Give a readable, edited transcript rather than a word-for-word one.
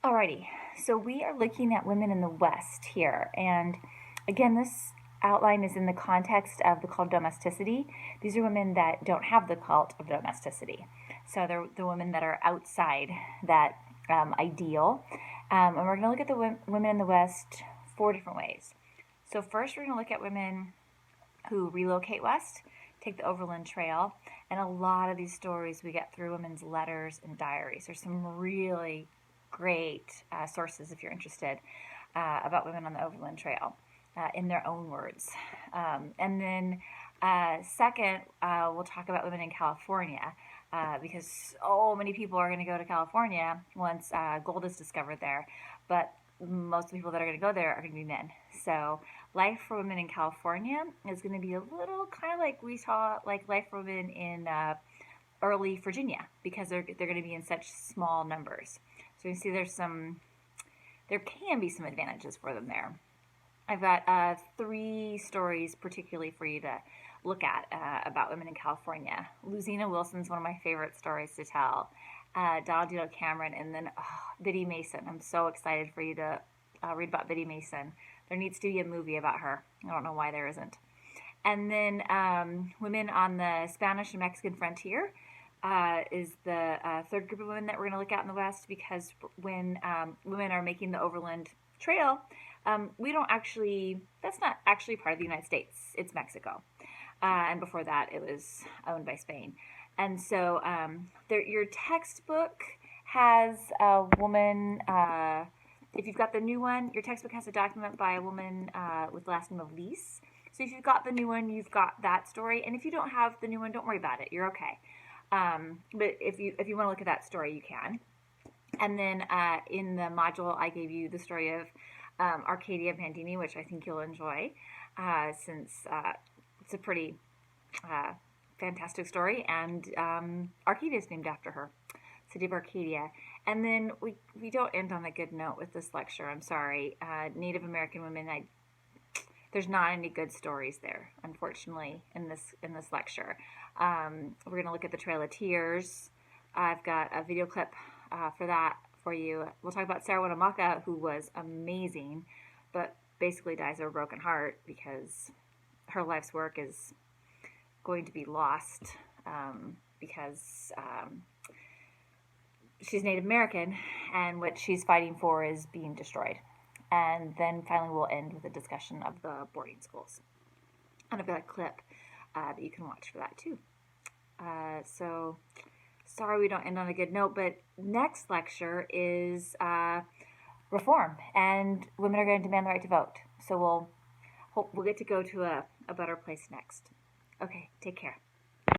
Alrighty, so we are looking at women in the West here, and again, this outline is in the context of the cult of domesticity. These are women that don't have the cult of domesticity, so they're the women that are outside that ideal. And we're going to look at the women in the West four different ways. So first, we're going to look at women who relocate west, take the Overland Trail, and a lot of these stories we get through women's letters and diaries. There's some really great sources if you're interested about women on the Overland Trail in their own words. And then second, we'll talk about women in California because so many people are going to go to California once gold is discovered there. But most of the people that are going to go there are going to be men. So life for women in California is going to be a little kind of like we saw like life for women in early Virginia because they're going to be in such small numbers. So you see there can be some advantages for them there. I've got three stories particularly for you to look at about women in California. Luzina Wilson's one of my favorite stories to tell. Donald Dino Cameron, and then Biddy Mason. I'm so excited for you to read about Biddy Mason. There needs to be a movie about her. I don't know why there isn't. And then women on the Spanish and Mexican frontier is the third group of women that we're going to look at in the West because when women are making the Overland Trail, that's not actually part of the United States. It's Mexico. And before that, it was owned by Spain. And so your textbook has a woman, if you've got the new one, your textbook has a document by a woman with the last name of Lease. So if you've got the new one, you've got that story. And if you don't have the new one, don't worry about it. You're okay. But if you want to look at that story, you can. And then in the module, I gave you the story of Arcadia Bandini, which I think you'll enjoy since it's a pretty fantastic story, and Arcadia is named after her, city of Arcadia. And then we don't end on a good note with this lecture. I'm sorry. Native American women, there's not any good stories there, unfortunately, in this lecture. We're going to look at the Trail of Tears. I've got a video clip for that for you. We'll talk about Sarah Winnemucca, who was amazing, but basically dies of a broken heart because her life's work is going to be lost because she's Native American and what she's fighting for is being destroyed. And then finally we'll end with a discussion of the boarding schools. And I've got a clip that you can watch for that too. So sorry we don't end on a good note, but next lecture is reform, and women are going to demand the right to vote. So we'll get to go to a better place next. Okay, take care.